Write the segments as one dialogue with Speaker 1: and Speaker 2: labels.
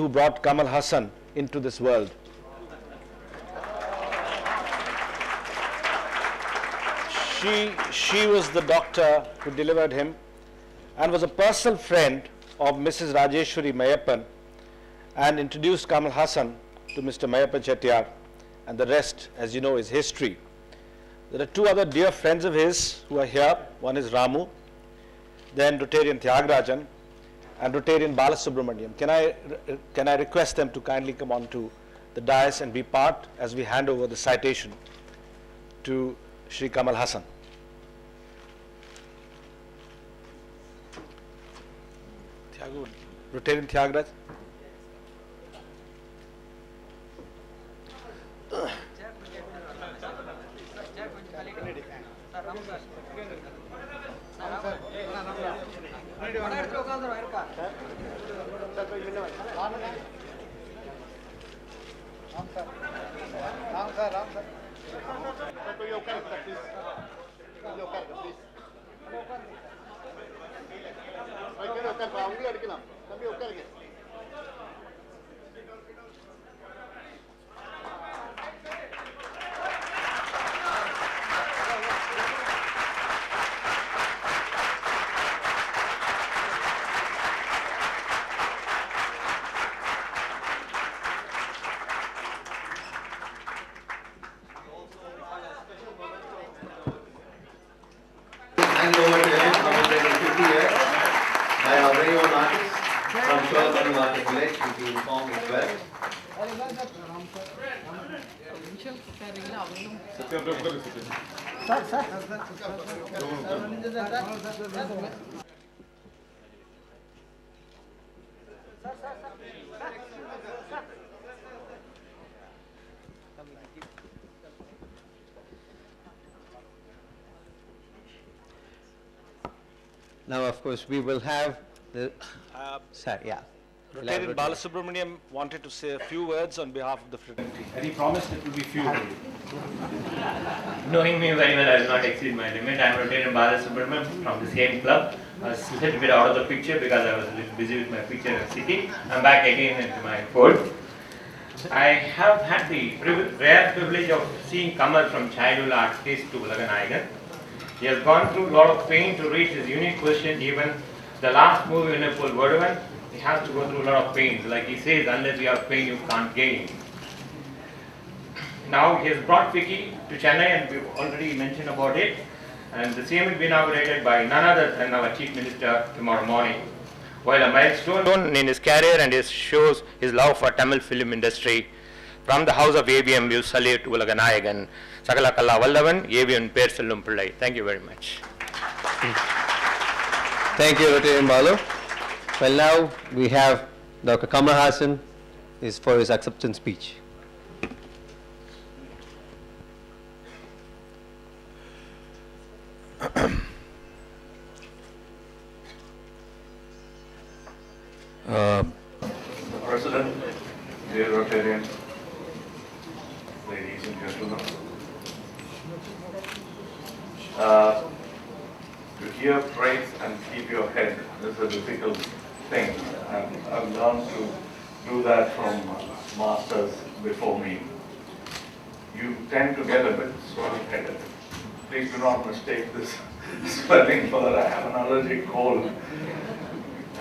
Speaker 1: who brought Kamal Hassan into this world. She was the doctor who delivered him and was a personal friend of Mrs. Rajeshwari Mayappan and introduced Kamal Hassan to Mr. Mayappan Chettiar, and the rest, as you know, is history. There are two other dear friends of his who are here. One is Ramu, then Rotarian Tyagarajan, and Rotarian Balasubramaniam. Can I request them to kindly come on to the dais and be part as we hand over the citation to Shri Kamal Hassan. Rotarian Tyagaraj.
Speaker 2: Hand over to him, commemorating 50 years by our very own artist from Sholamani Market Village, which you informed as well. Now, of course, we will have the.
Speaker 1: Rotarian Balasubramaniam wanted to say a few words on behalf of the fraternity, and he promised it will be few.
Speaker 3: Knowing me very well, I will not exceed my limit. I am Rotarian Balasubramaniam from the same club. I was a little bit out of the picture because I was a little busy with my picture of city. I am back again into my fold. I have had the rare privilege of seeing Kamal from childhood art stage to Ulaganayagan. He has gone through a lot of pain to reach his unique position. Even the last movie, Unapol Vaduvan, he has to go through a lot of pain. Like he says, unless you have pain, you can't gain. Now he has brought Vicky to Chennai, and we've already mentioned about it. And the same will be inaugurated by none other than our Chief Minister tomorrow morning. While a milestone in his career and it shows his love for Tamil film industry, from the house of ABM, we salute Ulaganayagan, Sakala Kalla Vallavan, ABM Per Sellum Pillai. Thank you very much.
Speaker 2: Thank you, Rotarian Balu. Well, now we have Dr. Kamal Hassan for his acceptance speech.
Speaker 4: President, dear Rotarian, ladies and gentlemen, to hear praise and keep your head is a difficult thing. I've learned to do that from masters before me. You tend to get a bit swelling-headed. Please do not mistake this swelling for that I have an allergic cold.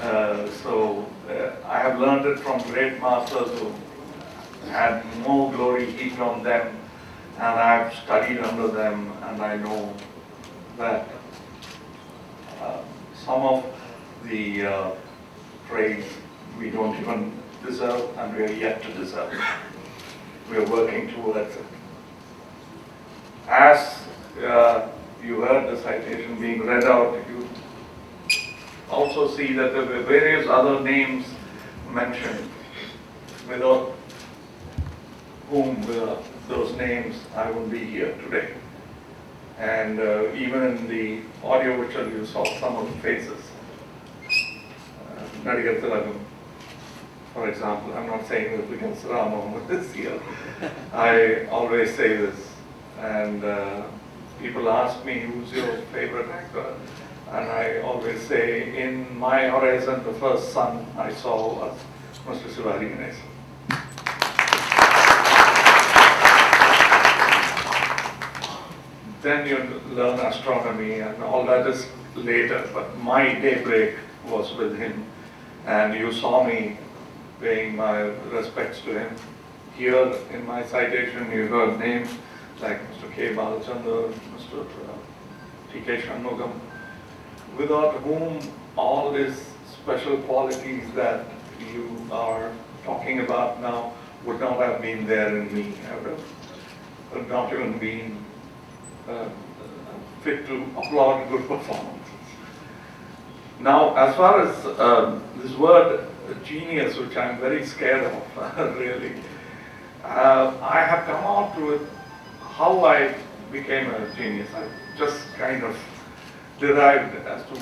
Speaker 4: I have learned it from great masters who had more glory heaped on them, and I've studied under them, and I know that some of the praise we don't even deserve, and we are yet to deserve. We are working towards it. As you heard the citation being read out, you also see that there were various other names mentioned, without whom those names I wouldn't be here today. And even in the audio visual, you saw some of the faces. Nadigar Tilagam, for example. I'm not saying this because Ram Mohammed is here. I always say this, and people ask me who's your favorite actor, and I always say in my horizon the first son I saw was Mr. Sivaji Ganesan. Then you learn astronomy and all that is later, but my daybreak was with him, and you saw me paying my respects to him. Here in my citation you heard names like Mr. K. Balachandra, Mr. T.K. Shanmugam, without whom all these special qualities that you are talking about now would not have been there in me. I would have not even been fit to applaud good performances. Now, as far as this word genius, which I'm very scared of, really, I have come out with how I became a genius. I just kind of derived as to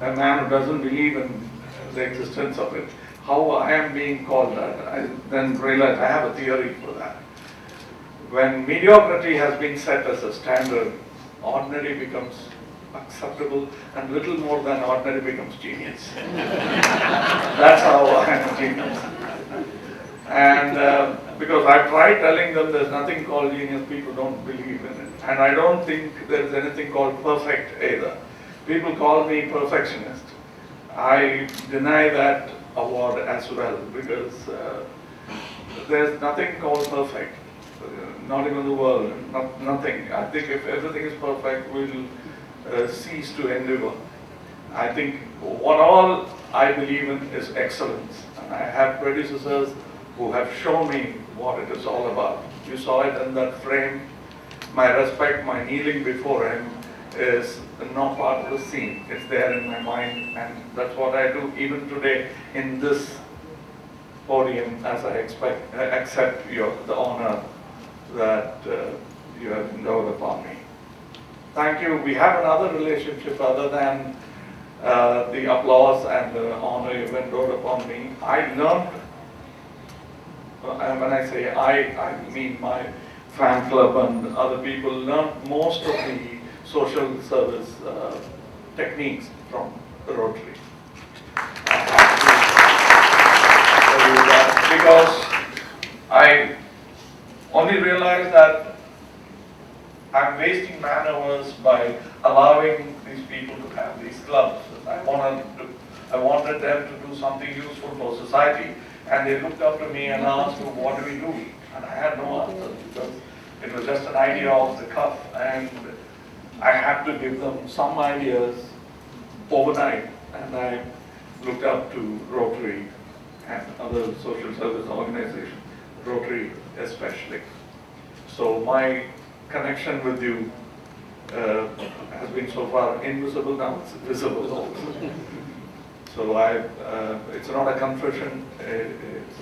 Speaker 4: a man who doesn't believe in the existence of it, how I am being called that. I then realized I have a theory for that. When mediocrity has been set as a standard, ordinary becomes acceptable and little more than ordinary becomes genius. That's how I am a genius. And because I tried telling them there's nothing called genius, people don't believe in it. And I don't think there's anything called perfect either. People call me perfectionist. I deny that award as well because there's nothing called perfect. Not even the world, nothing. I think if everything is perfect, we'll cease to endeavor. I think what all I believe in is excellence. And I have predecessors who have shown me what it is all about. You saw it in that frame. My respect, my kneeling before him is not part of the scene. It's there in my mind, and that's what I do even today in this podium as I accept the honor that you have endowed upon me. Thank you. We have another relationship other than the applause and the honor you've endowed upon me. I learned, when I say I mean my fan club and other people learned most of the social service techniques from Rotary. Because I only realized that I'm wasting man hours by allowing these people to have these clubs. I wanted them to do something useful for society, and they looked up to me and asked, well, what do we do? And I had no answer because it was just an idea off the cuff, and I had to give them some ideas overnight, and I looked up to Rotary and other social service organizations, Rotary especially. So my connection with you has been so far invisible, now it's visible also. So it's not a confession,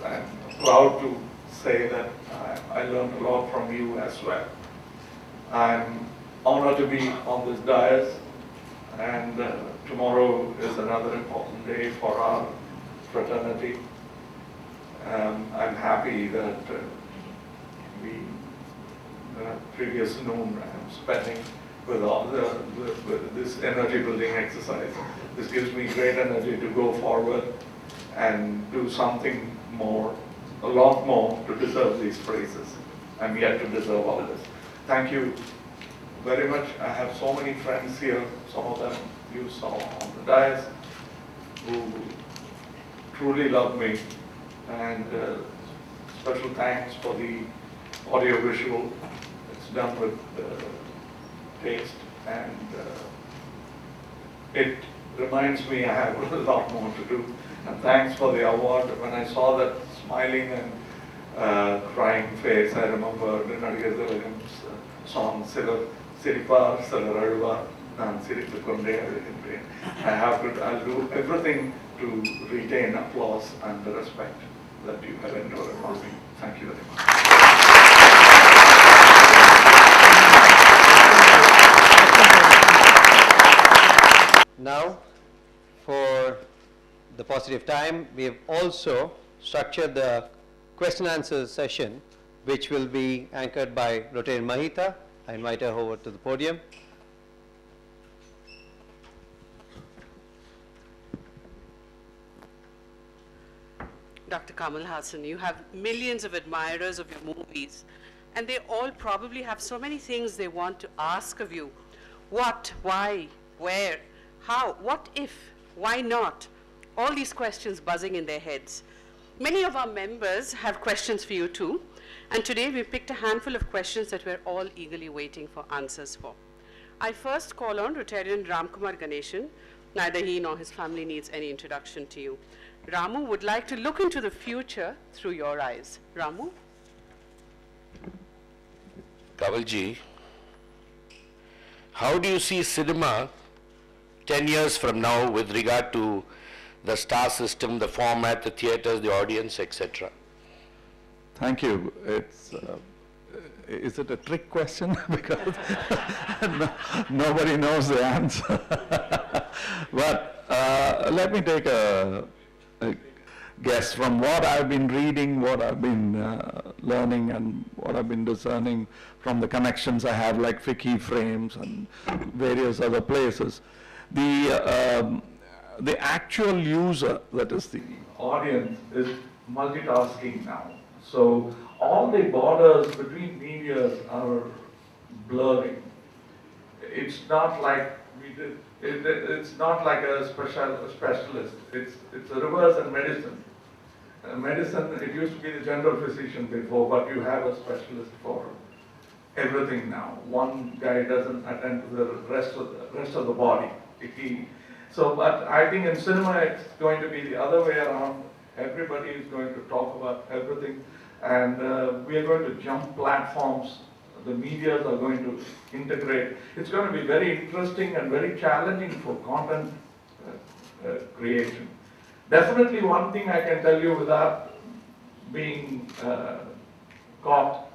Speaker 4: I'm proud to say that I learned a lot from you as well. I'm honored to be on this dais, and tomorrow is another important day for our fraternity. I'm happy that previous noon I'm spending with all with this energy building exercise. This gives me great energy to go forward and do something more, a lot more to deserve these praises. I'm yet to deserve all this. Thank you very much. I have so many friends here, some of them you saw on the dais, who truly love me, and special thanks for the audio visual. It's done with taste, and it reminds me I have a lot more to do. And thanks for the award. When I saw that smiling and crying face, I remember Nadiga Thilakam's song, Siripar Salaralva, Nan Sirippukonde Azhugindren. I'll do everything to retain applause and the respect that you have endured upon me. Thank you very much.
Speaker 5: Now, for the positive time, we have also structured the question and answer session, which will be anchored by Rotarian Mahita. I invite her over to the podium.
Speaker 6: Dr. Kamal Hassan, you have millions of admirers of your movies, and they all probably have so many things they want to ask of you. What, why, where, how, what if, why not? All these questions buzzing in their heads. Many of our members have questions for you too, and today we picked a handful of questions that we're all eagerly waiting for answers for. I first call on Rotarian Ramkumar Ganeshan. Neither he nor his family needs any introduction to you. Ramu would like to look into the future through your eyes. Ramu?
Speaker 7: Kavalji, how do you see cinema 10 years from now with regard to the star system, the format, the theaters, the audience, etc.?
Speaker 8: Thank you. Is it a trick question? Because nobody knows the answer. But let me take a guess from what I've been reading, what I've been learning, and what I've been discerning from the connections I have, like Fiki Frames and various other places. The actual user, that is the
Speaker 4: Audience is multitasking now. So all the borders between medias are blurring. It's not like we did. It's not like a specialist. It's a reverse in medicine. Medicine, it used to be the general physician before, but you have a specialist for everything now. One guy doesn't attend to the rest of the body. But I think in cinema it's going to be the other way around. Everybody is going to talk about everything, and we are going to jump platforms. The medias are going to integrate. It's going to be very interesting and very challenging for content creation. Definitely one thing I can tell you without being caught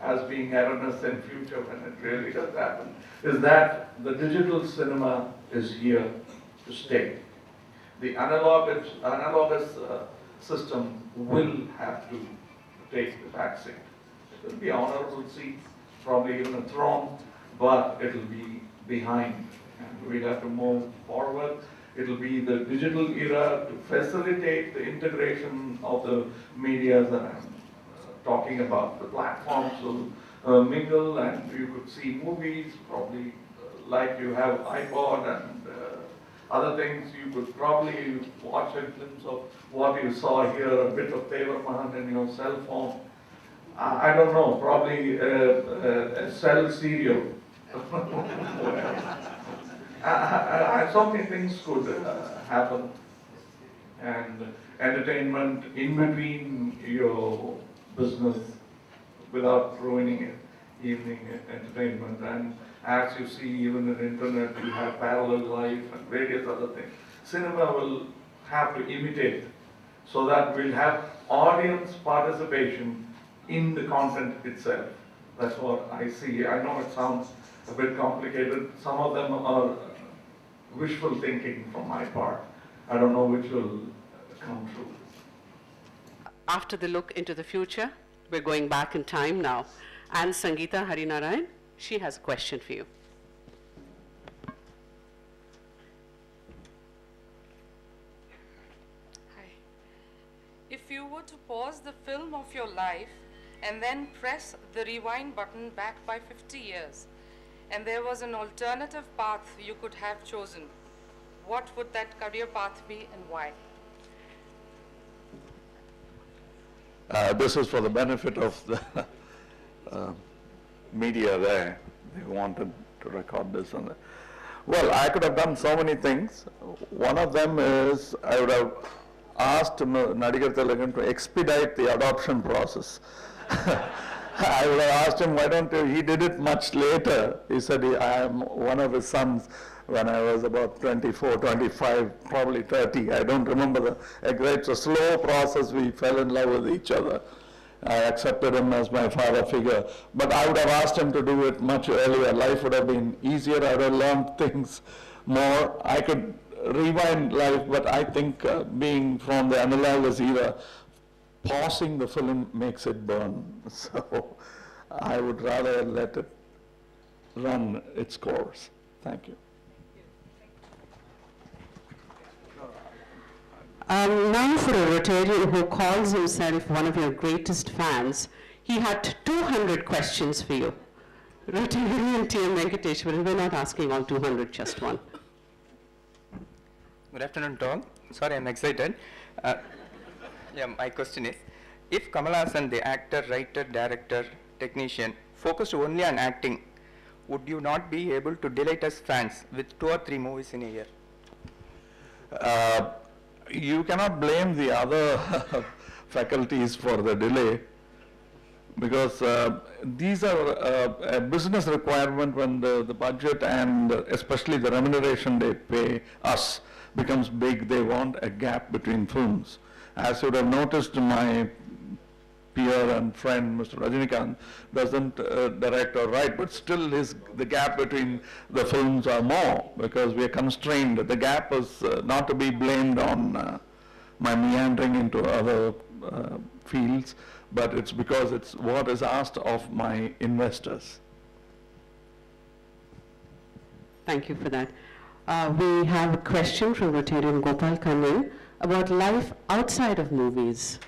Speaker 4: as being erroneous in future when it really does happen, is that the digital cinema is here to stay. The analogous system will have to take the back seat. It will be honorable seats, probably even a throne, but it will be behind, and we'll have to move forward. It will be the digital era to facilitate the integration of the media that I'm talking about. The platforms will mingle, and you could see movies, probably like you have iPod and other things. You could probably watch a glimpse of what you saw here, a bit of Mahan in your cell phone. I don't know, probably a cell serial. So many things could happen, and entertainment in between your business without ruining it, evening entertainment. And as you see, even in the internet, you have parallel life and various other things. Cinema will have to imitate, so that we'll have audience participation in the content itself. That's what I see. I know it sounds a bit complicated. Some of them are wishful thinking from my part. I don't know which will come true.
Speaker 6: After the look into the future, we're going back in time now. And Sangeeta Harinarayan, she has a question for you.
Speaker 9: Hi. If you were to pause the film of your life and then press the rewind button back by 50 years, and there was an alternative path you could have chosen, what would that career path be and why?
Speaker 8: This is for the benefit of the media there. They wanted to record this. Well, I could have done so many things. One of them is I would have asked Nadigar Thilakan to expedite the adoption process. I would have asked him, why don't you, he did it much later. He said, I am one of his sons when I was about 24, 25, probably 30. I don't remember it's a slow process. We fell in love with each other. I accepted him as my father figure. But I would have asked him to do it much earlier. Life would have been easier. I would have learned things more. I could rewind life, but I think being from the analogous era, pausing the film makes it burn. So I would rather let it run its course. Thank you.
Speaker 6: Now for a Rotarian who calls himself one of your greatest fans, he had 200 questions for you. Rotarian T.M. Venkateshwaran, we're not asking all 200, just one.
Speaker 10: Good afternoon to all. Sorry, I'm excited. Yeah, my question is, if Kamal Hassan, the actor, writer, director, technician, focused only on acting, would you not be able to delight us fans with 2 or 3 movies in a year?
Speaker 8: You cannot blame the other faculties for the delay, because these are a business requirement. When the budget and especially the remuneration they pay us becomes big, they want a gap between films. As you would have noticed, my peer and friend Mr. Rajinikanth doesn't direct or write, but still the gap between the films are more, because we are constrained. The gap is not to be blamed on my meandering into other fields, but it's because it's what is asked of my investors.
Speaker 6: Thank you for that. We have a question from Rotarian Gopal Kannan about life outside of movies.